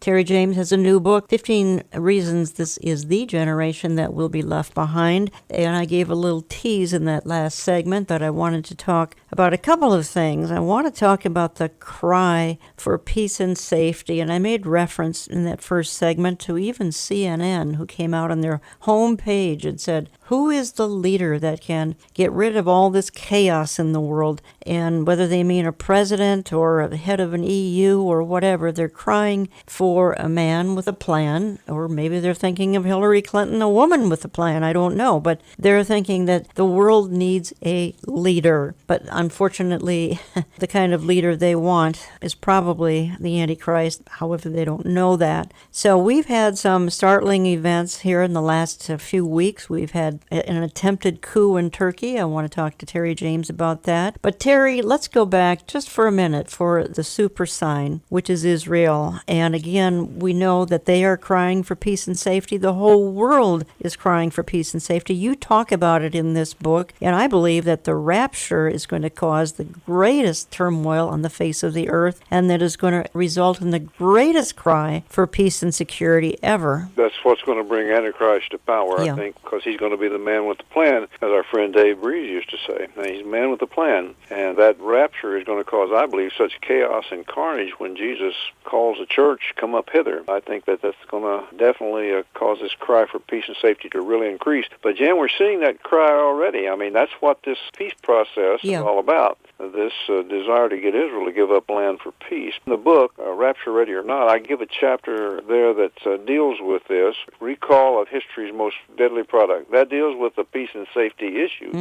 Terry James has a new book, 15 Reasons This Is the Generation That Will Be Left Behind. And I gave a little tease in that last segment that I wanted to talk about a couple of things. I want to talk about the cry for peace and safety. And I made reference in that first segment to even CNN, who came out on their homepage and said, who is the leader that can get rid of all this chaos in the world? And whether they mean a president or the head of an EU or whatever, they're crying for a man with a plan, or maybe they're thinking of Hillary Clinton, a woman with a plan, I don't know. But they're thinking that the world needs a leader. But unfortunately, the kind of leader they want is probably the Antichrist. However, they don't know that. So we've had some startling events here in the last few weeks. We've had an attempted coup in Turkey. I want to talk to Terry James about that. But Terry, let's go back just for a minute for the super sign, which is Israel. And again, we know that they are crying for peace and safety. The whole world is crying for peace and safety. You talk about it in this book, and I believe that the rapture is going to cause the greatest turmoil on the face of the earth, and that is going to result in the greatest cry for peace and security ever. That's what's going to bring Antichrist to power, I think, because he's going to be the man with the plan, as our friend Dave Breeze used to say. Now, he's a man with a plan, and that rapture is going to cause, I believe, such chaos and carnage when Jesus calls the church, come up hither. I think that that's going to definitely cause this cry for peace and safety to really increase. But, Jan, we're seeing that cry already. I mean, that's what this peace process is all about, this desire to get Israel to give up land for peace. In the book, Rapture Ready or Not, I give a chapter there that deals with this, recall of history's most deadly product. That deals with the peace and safety issue,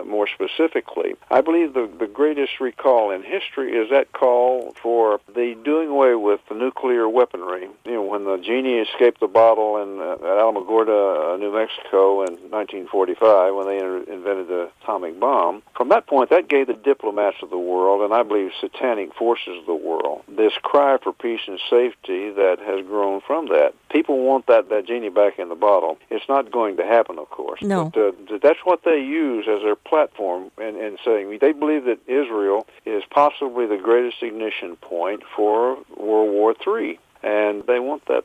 more specifically. I believe the greatest recall in history is that call for the doing away with the nuclear weaponry. You know, when the genie escaped the bottle in at Alamogordo, New Mexico in 1945, when they invented the atomic bomb, from that point, that gave the diplomats of the world, and I believe satanic forces of the world, this cry for peace and safety that has grown from that. People want that genie back in the bottle. It's not going to happen, of course. No. But that's what they use as their platform in saying they believe that Israel is possibly the greatest ignition point for World War III. And they want that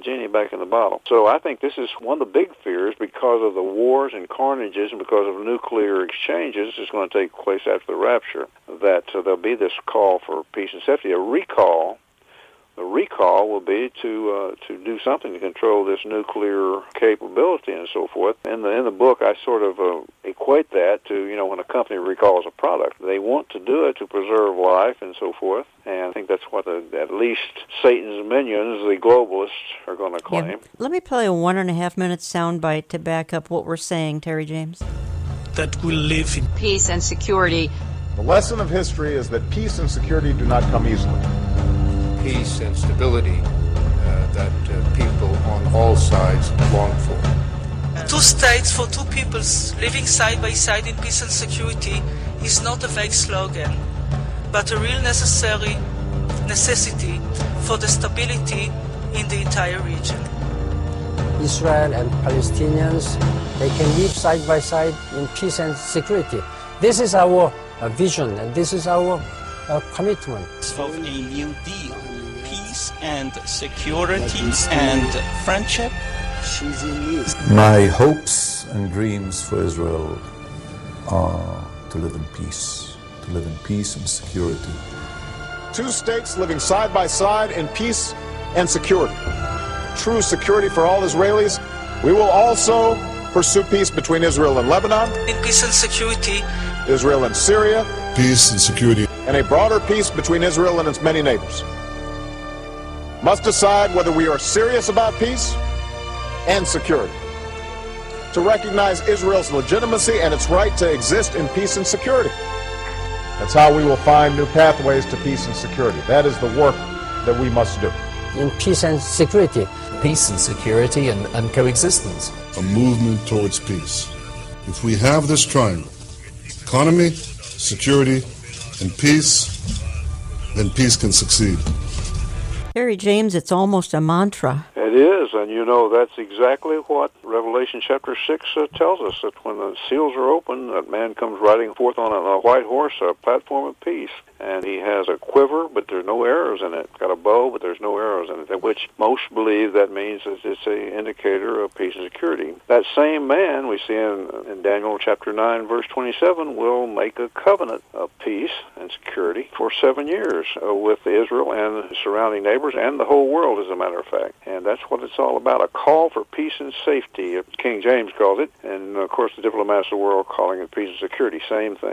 genie back in the bottle. So I think this is one of the big fears because of the wars and carnages and because of nuclear exchanges that's going to take place after the rapture, that there'll be this call for peace and safety, a recall. The recall will be to do something to control this nuclear capability and so forth. In the book, I sort of equate that to, you know, when a company recalls a product. They want to do it to preserve life and so forth. And I think that's what at least Satan's minions, the globalists, are going to claim. Yeah. Let me play a 1.5-minute soundbite to back up what we're saying, Terry James. That will live in peace and security. The lesson of history is that peace and security do not come easily. Peace and stability that people on all sides long for. Two states for two peoples living side by side in peace and security is not a vague slogan, but a real necessity for the stability in the entire region. Israel and Palestinians, they can live side by side in peace and security. This is our vision, and this is our commitment. Of a new deal, peace and security and friendship. My hopes and dreams for Israel are to live in peace and security. Two states living side by side in peace and security. True security for all Israelis. We will also pursue peace between Israel and Lebanon. In peace and security. Israel and Syria. Peace and security. And a broader peace between Israel and its many neighbors. Must decide whether we are serious about peace and security. To recognize Israel's legitimacy and its right to exist in peace and security. That's how we will find new pathways to peace and security. That is the work that we must do. In peace and security. Peace and security and coexistence. A movement towards peace. If we have this triangle, economy, security, and peace, then peace can succeed. Terry James, it's almost a mantra. It It is, and that's exactly what Revelation chapter 6 tells us, that when the seals are open, that man comes riding forth on a white horse, a platform of peace. And he has a quiver, but there's no arrows in it. Got a bow, but there's no arrows in it, which most believe that means that it's an indicator of peace and security. That same man, we see in Daniel chapter 9, verse 27, will make a covenant of peace and security for 7 years with Israel and the surrounding neighbors and the whole world, as a matter of fact. And that's what it's all about, a call for peace and safety. King James calls it, and of course the diplomats of the world calling it peace and security, same thing.